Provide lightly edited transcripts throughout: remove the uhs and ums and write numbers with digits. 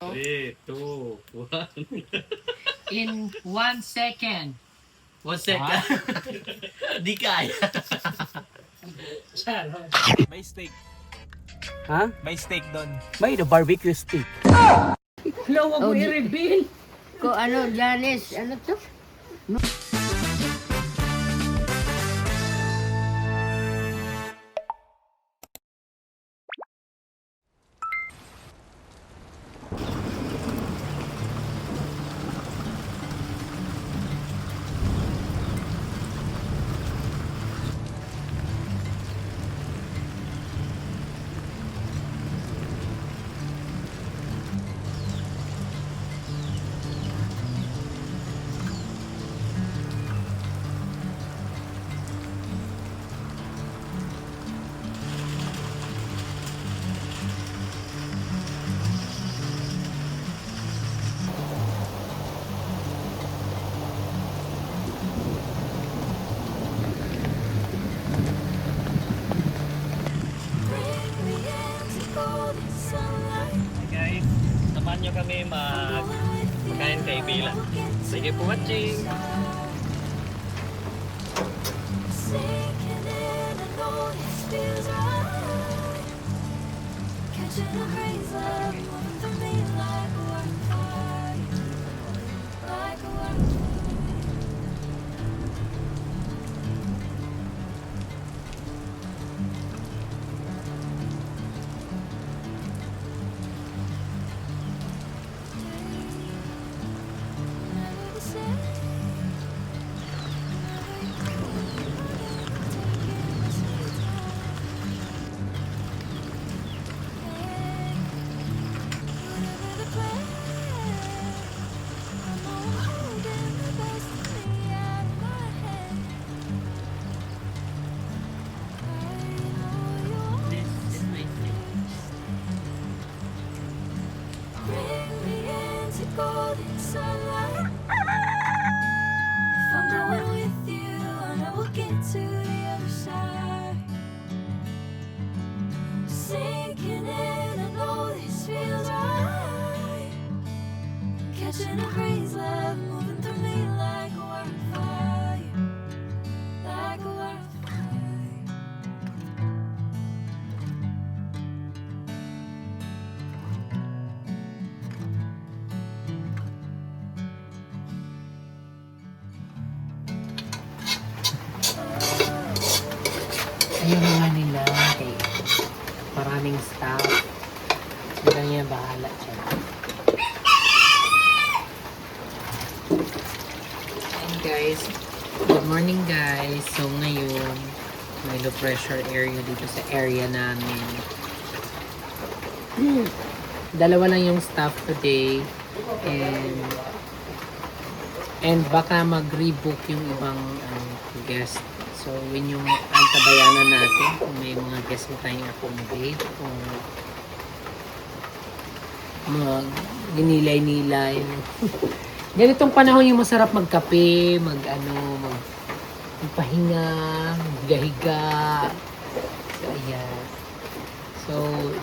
3, 2, 1. In 1 second. 1 second. Di kaya. May steak. Ha? May steak doon. May the barbecue steak. Hello, wag mo Oh, di- i-reveal. Ko ano, Janice, ano to? Guys, samahan nyo kami magkain kay Bila. Sige po watching. Golden sunlight. If I'm going with you, and I will get to the other side. Sinking in, I know this feels right. Catching a breeze, love moving through me like a wildfire, like a wildfire. Ayun nga nila. Okay. Maraming staff. Sila niya bahala siya. And guys, good morning guys. So ngayon, may low pressure area dito sa area namin. Dalawa lang yung staff today. And baka mag-rebook yung ibang guest. So, yun yung antabayanan natin kung may mga guest na tayong accommodate, kung mga ginilay-nilay. Ganitong panahon yung masarap magkape, magpahinga, maghiga-higa. So, ayan. So,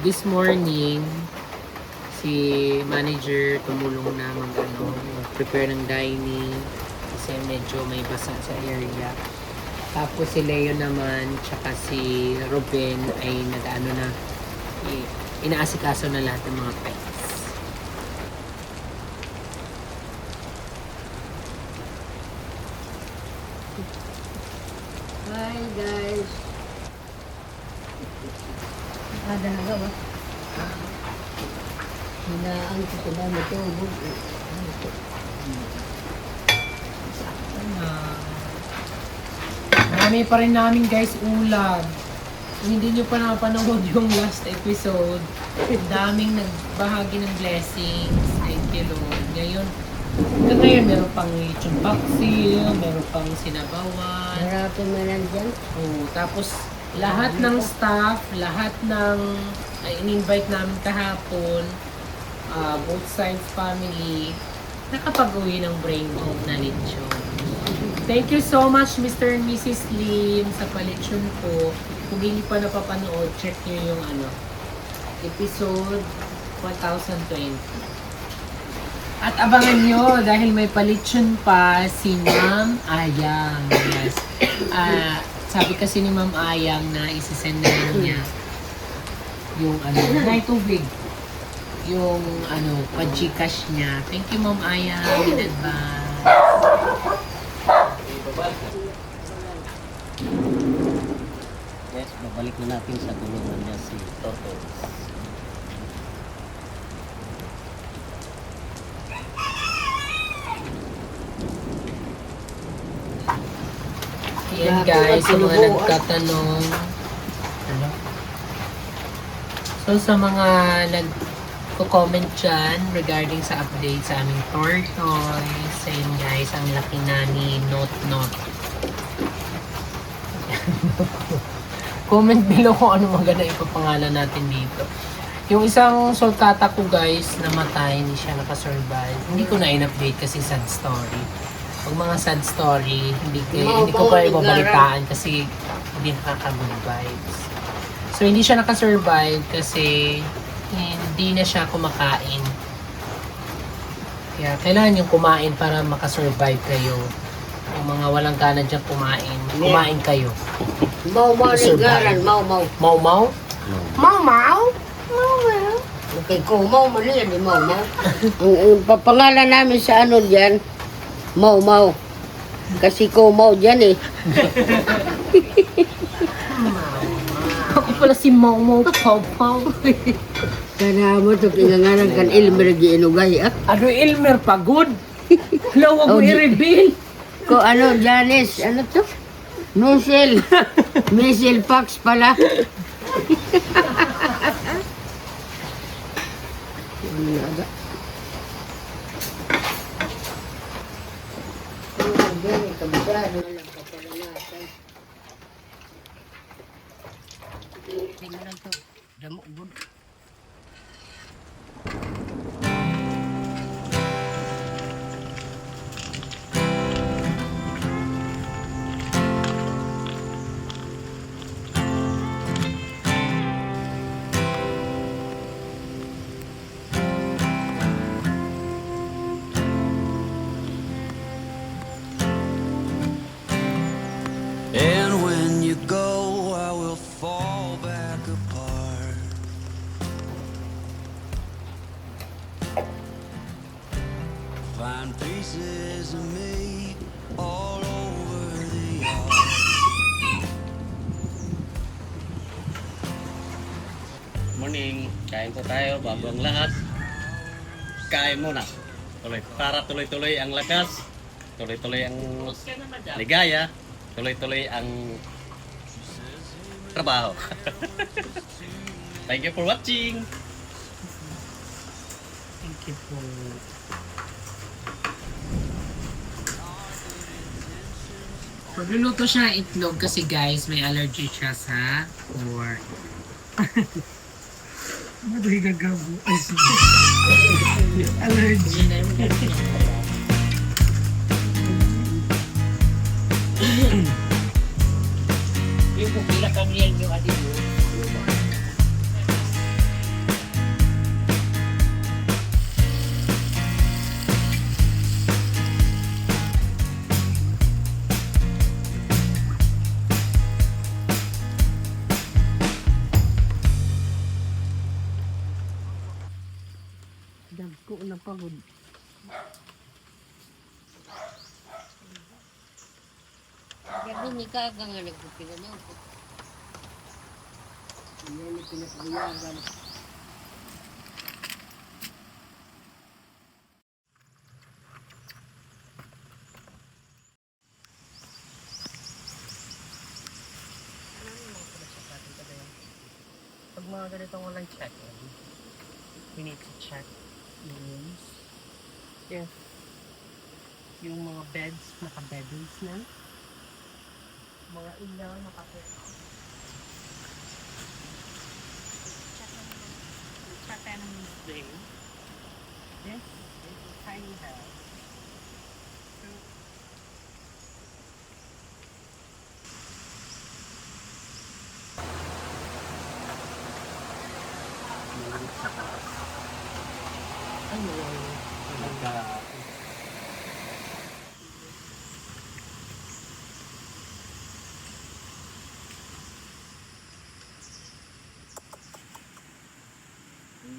this morning, si manager tumulong na mag-prepare ng dining kasi medyo may basa sa area. Tapos si Leo naman, tsaka si Ruben ay inaasikaso na lahat ng mga pets. Hi guys. Ada na ba? Hinaan ko sila matulog. Marami pa rin namin guys ulam. Kung hindi nyo pa napanood yung last episode, daming nagbahagi ng blessings. Thank you Lord. Ngayon meron pang lechon paksiw, meron pang sinabawan. Marami man dyan. Oh, tapos lahat ng staff, lahat ng in-invite namin kahapon, both sides family, nakapag-uwi ng brain na lechon. Thank you so much Mr. and Mrs. Lim sa palechon ko. Kung hindi pa napapanood, check nyo yung episode 1,020. At abangan nyo, dahil may palitsyon pa si Ma'am Ayang. Yes. Sabi kasi ni Ma'am Ayang na isisend na lang niya yung na tubig. Yung pa-Gcash niya. Thank you, Ma'am Ayang, in advance. Yes, babalik na natin sa tulungan niya si Toto. Yan guys, sa mga nagtatanong. So sa mga nagko-comment dyan regarding sa update sa aming tortoise, sa yun guys, ang laki na ni Note. Comment below kung ano maganda ipapangalan natin dito. Yung isang sulcata ko guys, namatay, hindi siya nakasurvive. Hindi ko na in-update kasi sad story. Pag mga sad story, hindi ko pa ibabalitaan kasi hindi nakaka-good vibes. So, hindi siya nakasurvive kasi hindi na siya kumakain. Kaya, kailangan yung kumain para makasurvive kayo. Yung mga walang gana dyan kumain kayo. Mau-mau ni garan, mau-mau. Mau-mau? Mau-mau? Okay, mau mali yan, mau-mau. Ang papangalan namin sa ano dyan, mau-mau. Kasi mau dyan eh. Ako pala si Mau-mau Pau-Pau. Kana mo ito kingangaran kan Elmer giinugay ah. Ano Elmer pagod? Lawag mo Oh, i-reveal. Ko ano, Janice, ano to? Michelle. Michelle Fox pala. Tingnan to. Damo bud. And when you go, I will fall back apart. Find pieces of me all over the yard. Morning, kain po tayo bago ang lahat. Kain muna. Para tuloy-tuloy ang lakas, tuloy-tuloy ang ligaya, tuloy-tuloy ang trabaho. Thank you for watching. Thank you po. Pagluluto siya ng itlog kasi guys, may allergy siya sa pork. Ano ba yung gagabo? Ay, sorry. Allergy. Yung pupila kami yan yung adik mo. Dagko na pagod. Gabi ni Kaga nga nagpupila niya. Yan ang pinakayagan. Pag mga ganitong walang check-in, we need to check the rooms. If yung mga beds, naka-bedrooms na. Mga ilaw, naka-bedrooms. Check enemies day. This is a tiny house. Maliit sa taas. Yun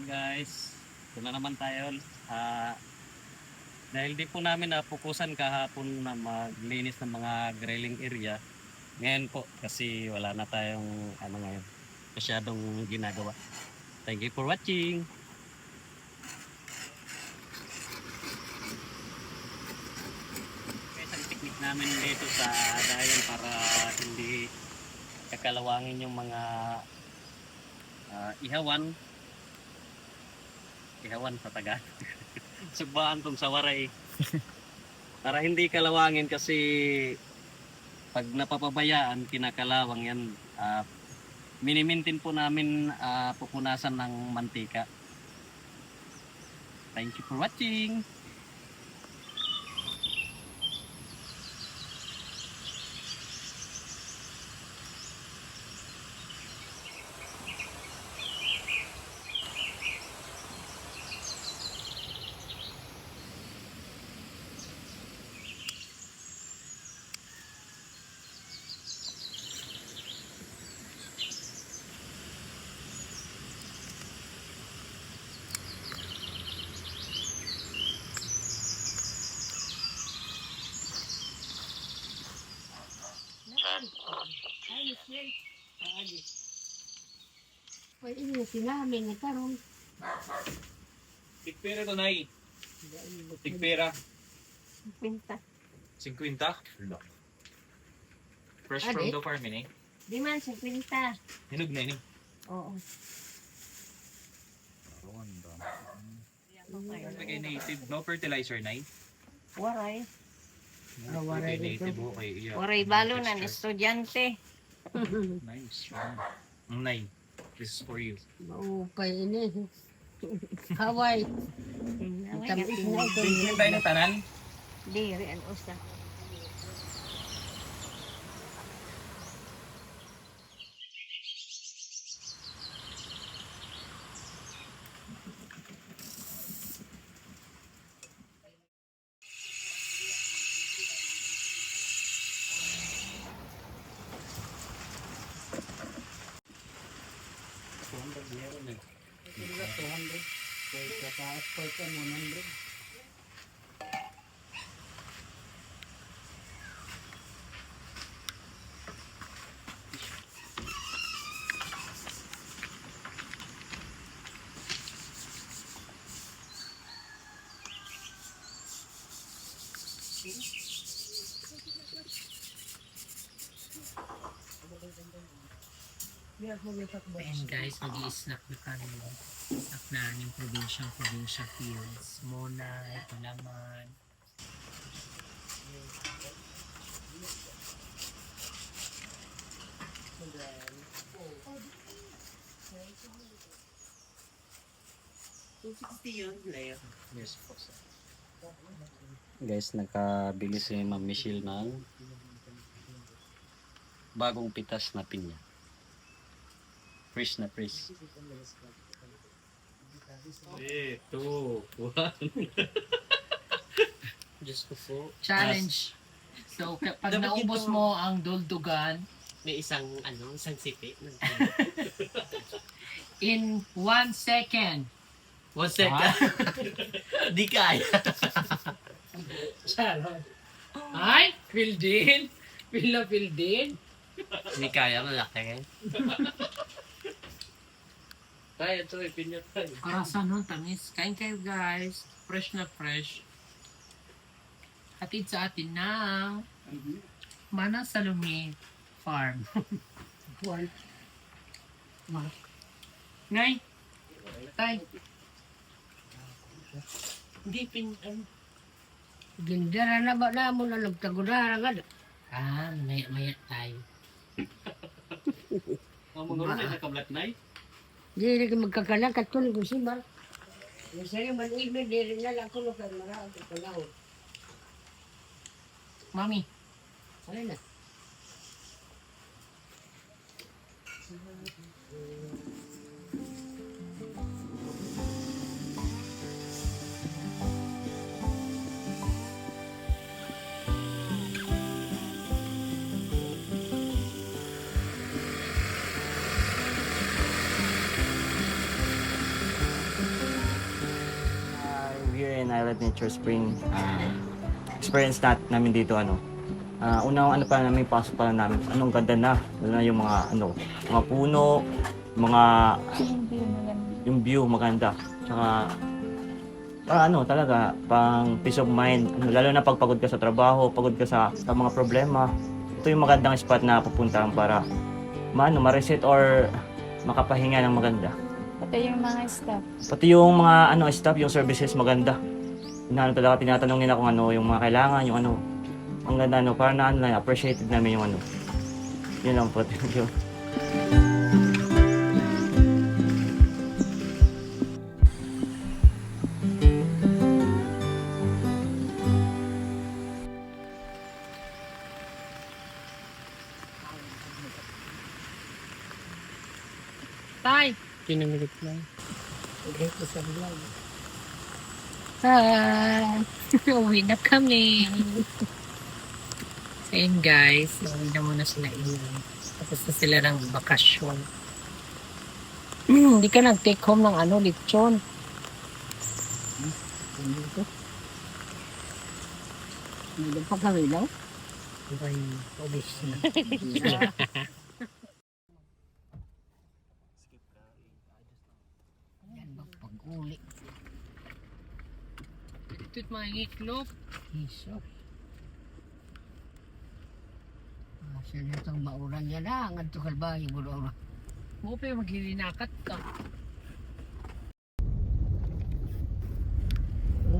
guys, ito na naman tayo. Dahil di po namin napukusan kahapon na maglinis ng mga grilling area. Ngayon po, kasi wala na tayong ngayon, masyadong ginagawa. Thank you for watching. Isang technique namin dito sa dayon para hindi kakalawangin yung mga ihawan sa Tagalog. Sugbaan tong sa waray. Para hindi kalawangin kasi pag napapabayaan, kinakalawang yan. Minimintin po namin pupunasan ng mantika. Thank you for watching. Pwede nyo sinamin na karon. Tigpera to, Nay. Tigpera. Pinta. 50? Fresh Ade. from the farm, eh. Di man sa pinta. Hinog na ini. Oo. Kay native, no fertilizer, Nay. Waray. waray Kay native ito. mo, kay iya. Waray balo na ni estudyante. Nice. Nay, this is for you. Maupay ini. Hawaii. Tamis na ito. Tingin tayo ng tanan. Diri an usa. Ayan guys, mag-i-snack na kami. Snack namin probinsya fields. Mona, ito naman. Yes, po, sir. Guys, nakabili si Ma'am Michelle ng bagong pitas na pinya. Fresh na fresh. 3, 2, 1. Diyos ko po. Challenge. So, pag naubos mo ang duldugan, May isang sipi. in 1 second. 1 second. Di kaya. Charot. Ay, feel din. Feel din. Di kaya, malaki. Kaya ito, pinya tayo. Karasan nun, tamis. Kain kayo guys. Fresh na fresh. Hatid sa atin na Mana Salome Farm. Nay, tay. Hindi Gindara na ba na mo na nagtagudara nga. maya tayo. Ang mga rin na kablat na Di rin magkakalang katulog ko si Mar. Masaya man ibig, di rin na lang ko kay marami ko panahon. Mami, Ano na? in Island Nature Spring. Experience namin dito unang ano pa namin pasok pa lang namin. Anong ganda na. Lalo na yung mga puno, yung view maganda. Tsaka talaga pang peace of mind. Lalo na pag pagod ka sa trabaho, pagod ka sa mga problema. Ito yung magandang spot na pupuntahan para ma-reset or makapahinga ng maganda. Pati yung mga staff. Pati yung mga staff, yung services maganda. Talaga tinatanong nila kung yung mga kailangan, yung ang ganda para na appreciated namin yung Yun lang po, thank you. Tay! Kinamilit lang. Okay, ito sa vlog. Hi! Uwi na kami. So yun guys, uwi na muna sila ilan. Tapos na sila ng bakasyon. Hindi ka nag-take home ng lechon. Hindi pa kami daw? Ay, obis na. Yan ba pag-uli? Ito't mga itlog. Iso. Siya nitong mauran yan na, ang antukal ba yung bulong. Mo pa yung maghilinakat ka.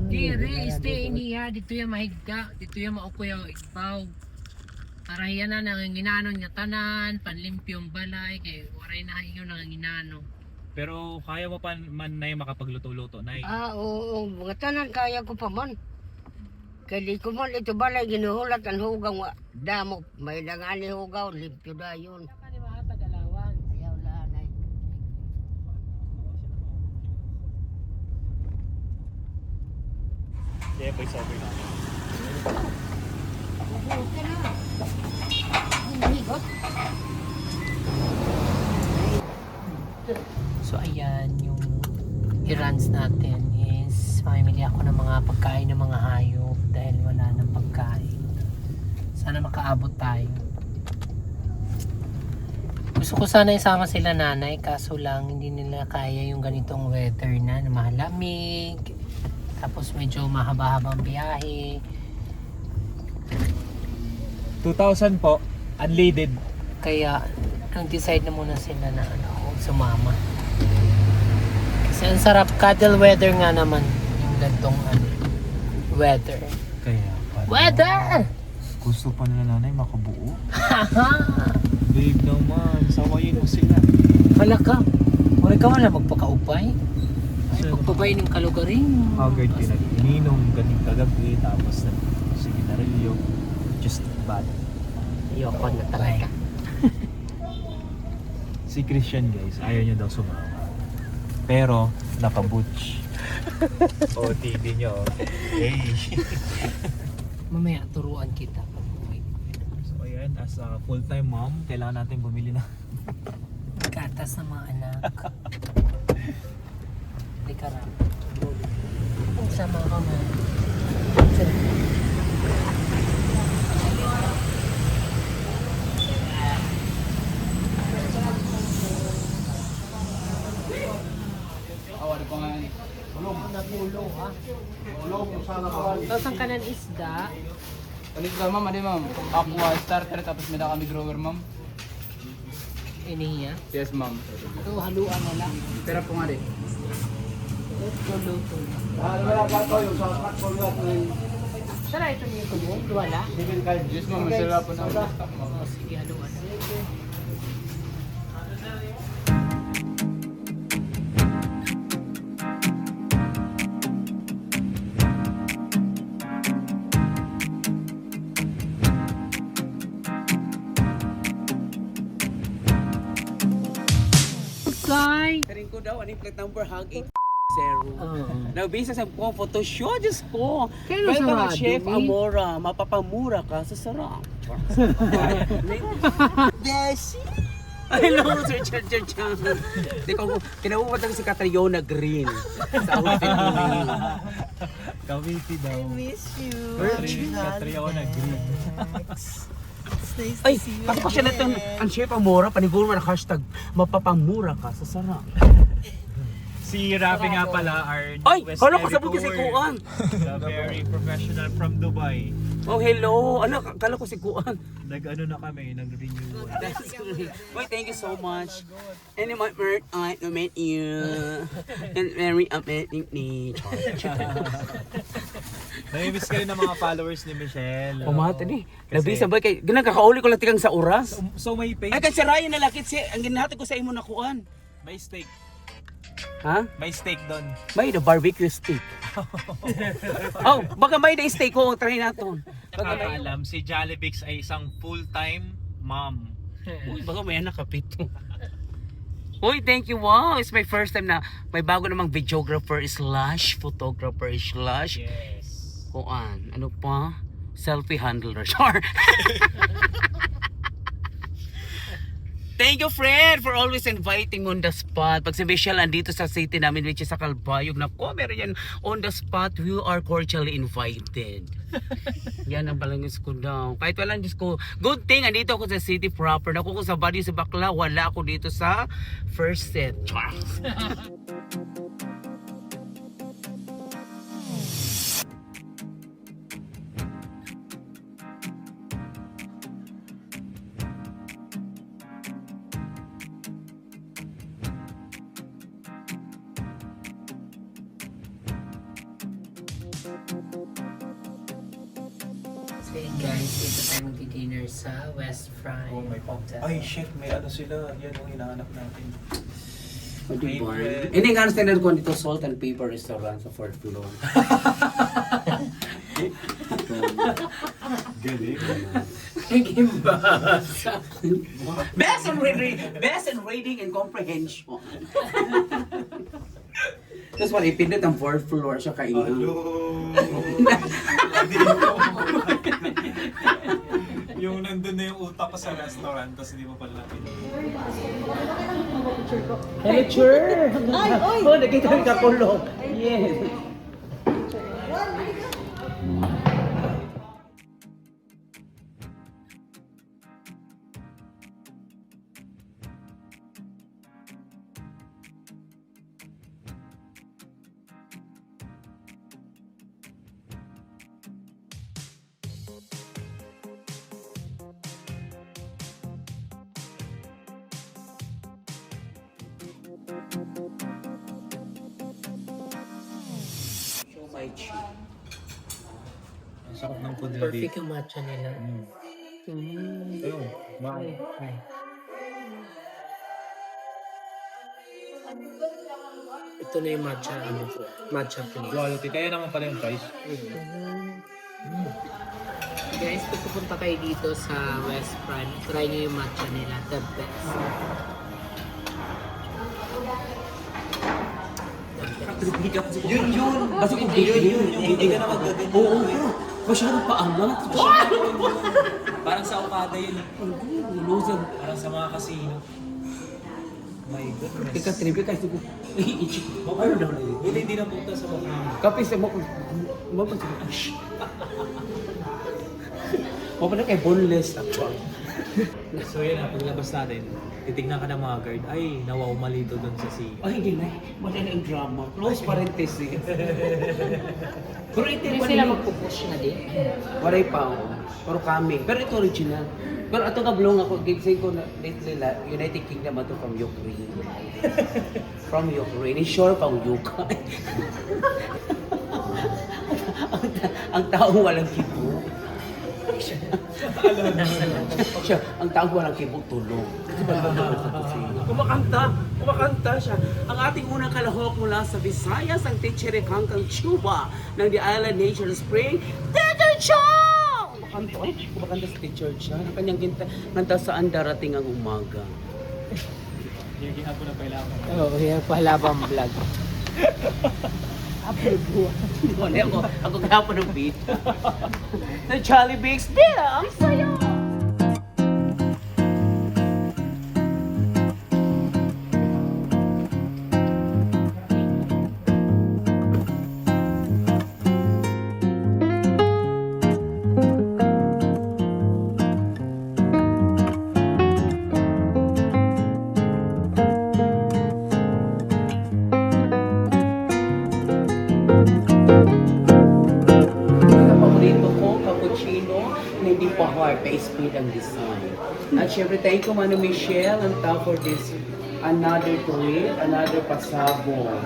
Dire, stay in here. Dito yung mahigda. Dito yung maukoy yung igbaw. Para yan na nanganginano niya tanan, panlimpyong balay, kaya waray na yung nanganginano. Pero kaya mo pa man na makapagluto-luto, Nay? Oo, mga tanan kaya ko pa man. Kaya ko man ito balay, ginuhulat ang hugang damo. May langani hugaw, limpyo na yun. Ayaw lanay. Kaya pa isa-over na. So ayan, yung errands natin is mamimili ako ng mga pagkain ng mga hayop dahil wala nang pagkain. Sana makaabot tayo. Gusto ko sana isama sila nanay, kaso lang hindi nila kaya yung ganitong weather na malamig. Tapos medyo mahaba-habang biyahe. 2,000 po, unleaded. Kaya nag-decide na muna sila na sumama. Kasi ang sarap, cuddle weather nga naman yung gantong weather. Kaya pa. Weather! Gusto pa nila nanay makabuo. Babe naman, sawayin mo sila. Wala ka. Wala ka wala magpakaupay. Ay, pagpapay ng kalugaring. Haggard pinag-ininom, galing kagabi, tapos sige na rin just bad. Ayoko na talaga. Si Christian guys, ayaw niya daw sumama. Pero, naka-butch. O, TV niyo. Hey! Mamaya turuan kita. So, ayan, as a full-time mom, kailangan natin bumili na. Gatas ng mga anak. Halika ra. Sama ka man. Tapos ang kanan isda. Isda ma'am, ano ma'am? Aqua starter tapos may kami grower ma'am. Iniya. Yes ma'am. Ito haluan na lang. Pero po nga rin. Luto. Sara ito niyo ko wala. Yes ma'am, masarap po na. Sige, haluan na. Karing ko daw, aning plate number hang 8 zero. Nabisa sa kong photo shoot, Diyos ko. Kaya Welcome sarado, Chef eh. Amora, mapapamura ka sa sarap. Desi! Hello, Sir Chan. Di ko, kinauumat lang si Catriona Green sa outfit mo. Kawiti daw. I miss you. Katri ako nag-green. Ay, pasok siya na itong ang chef Amora, paniguro man ang hashtag mapapamura ka sa sarap. Si Rafi nga pala, our Ay, newest hala ko sabog si editor. Kuan. The very professional from Dubai. Oh, hello. Ano, kala ko si Kuan. Nag-ano na kami, nag-renew. That's great. Wait, thank you so much. And my bird, I met you. And very amazing ni Namimiss ka rin ng mga followers ni Michelle. Pumata ni. Kasi- Nabisa ba kay ginagakauli ko lang tigang sa oras. So may page, Ay, kasi Ryan na lakit siya. Ang ginahati ko sa imo na Kuan. may steak. Ha? May steak doon. May the barbecue steak. Oh, baka may na steak ko. Try natin. Baka may. Nakakaalam, si Jollibix ay isang full-time mom. Uy, baka may anak kapito. Uy, thank you. Wow, it's my first time na may bago namang videographer slash photographer slash Yes. kuan. Ano pa? Selfie handler. Char. Thank you, friend, for always inviting me on the spot. Pag si Michelle andito sa city namin, which is sa Calbayog, naku, meron yan on the spot. You are cordially invited. Yan ang balangis ko daw. Kahit walang Diyos ko. Good thing, andito ako sa city proper. Naku, kung sa body sa bakla, wala ako dito sa first set. Charles. So yun guys, dito tayo magdi-dinner sa West Front. Oh my God. Ay, shit, may ano sila. Yan ang hinahanap natin. O, diba? Favorite. Hindi nga standard ko dito, Salt and Pepper Restaurant sa 4th floor. Galing. Best in reading and comprehension. Tapos wala, ipindot ang 4th floor siya kayo. Yung nandun na yung utak ko sa restaurant, tapos hindi mo pala natin. Hello, sure! Oh, nakita rin ka kulong. Yes. Show my cheek. Ang sakot ng food nila Perfect dito. yung matcha nila. Ayun, wow. Ito na yung matcha, ano po, matcha please. Quality. Kaya naman pala yung price. Guys, kung pupunta kayo dito sa West Front, try nyo yung matcha nila, the best. Yun! Basta kung yun! Hindi ka na magaganda. Oo, masyadong paangat. Parang sa Okada yun. Luzon. Parang sa mga casino. My goodness. Ika tribe kasi ko. I-check. Ano daw na yun? Buti hindi na punta sa mga. Kapis mo ko. Shh. Mapa na kay boneless actually. So yun na, paglabas natin, titignan ka ng mga guard. Ay, nawaumalito doon sa sea. Ay, hindi na. Wala na yung drama. Close parenthesis. Pero ito Hindi pa sila rin. magpupush na din. Waray pa ako. Pero kami. Pero ito original. Pero ito kablong ako. Gibsay ko na lately United Kingdom ito from Ukraine. From Ukraine. It's sure pang Ukraine. Ang taong walang kibo. Siya, ang taong walang kibo tulong. Kumakanta siya. Ang ating unang kalahok mula sa Visayas, ang teacher Hanggang Chuba ng The Island Nature Spring, Teacher Chow! Kumakanta sa teacher siya. Ang kanyang kanta saan darating ang umaga. Yung gihapon na pala ako. Oo, yan pala bang vlog. Hindi ako kahapon ng beat. The Charlie Bakes Dinner! Ang saya! heart, pa-speed ang design. At syempre, thank you, Mano Michelle, ang top for this another tweet, another pasabong.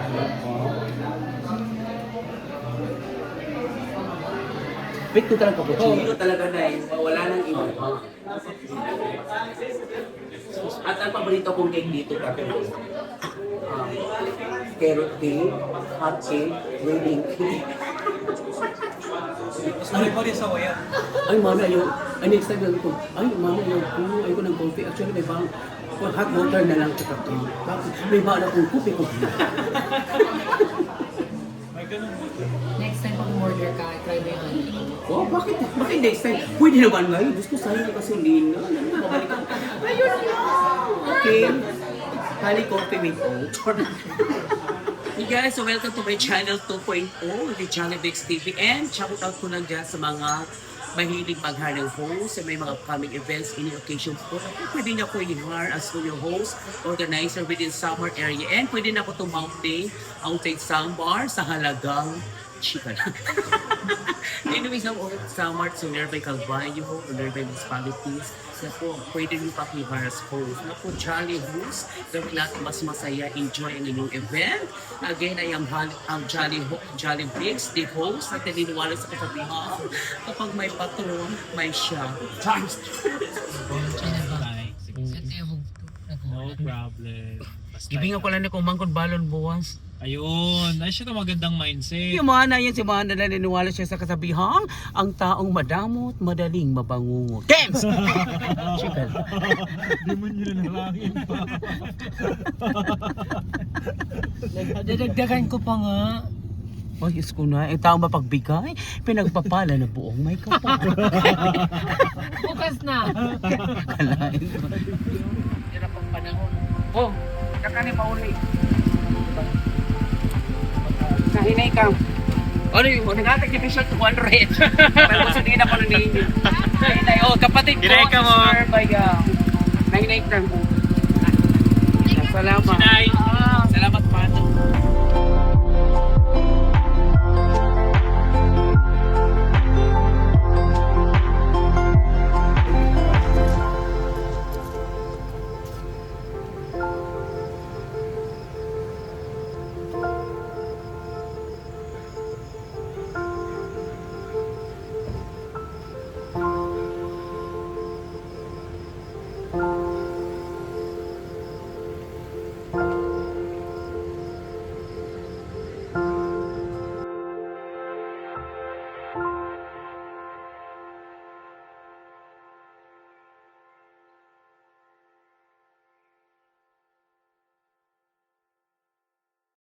Bit ko talaga po. Oo, talaga na eh. Wala nang iba. At ang paborito kong cake dito, tatlo. Carrot cake, hot cake, wedding cake. Sorry po rin sa waya. Ay, mama, ayaw. Ay, next time lang ko. Ay, mama, ayaw ko ng coffee. Actually, may bang hot water na lang kita to. Bakit? May bang akong coffee ko. Next time pag order ka, try mo yung honey. Oh, bakit? Bakit next time? Pwede naman ngayon. Diyos ko, sayang yung gasolina. Babalik ako. Ayun lang! Okay. Honey coffee with oat. Hey guys, so welcome to my channel 2.0, the Channel Bix TV. And shout out ko lang dyan sa mga mahilig mag-hire ng host sa may mga upcoming events, any occasion po. Pwede niya ko i-hire as studio host, organizer within Samar area. And pwede na ko tumountay outside Samar sa halagang chika lang. Anyway, sa Samar, so nearby Calvayo, or nearby municipalities, na po, pwede nyo pa i-hire as host. Na po, Jolly Host, gawin natin mas masaya, enjoy ang inyong event. Again, I am Jolly Bix, the host, na tininiwala sa kasabihan. Kapag may patron, may siya. Times. No problem. Ibingan ko lang na kung mangkon balon buwas. Ayun, ay siya na magandang mindset. Yung mga na yan, si mga naniniwala siya sa kasabihang, ang taong madamot, madaling mabangungot. Games! Chicken. Hindi mo nyo nalangin pa. Dadagdagan ko pa nga. Ay, Diyos ko na. Eh, taong mapagbigay, pinagpapala na buong may kapal. Bukas na. Kalain ko. Hirap ang panahon. Oh, kakani mauli. Kahinay ka. Ano yung nag-atak yung t-shirt 100. Pero kung hindi na ko naninyo. Kahinay. Oh, kapatid ko. Hinay ka mo. Sir Bayang. Nahinay ka mo. Salamat. Salamat, Pato.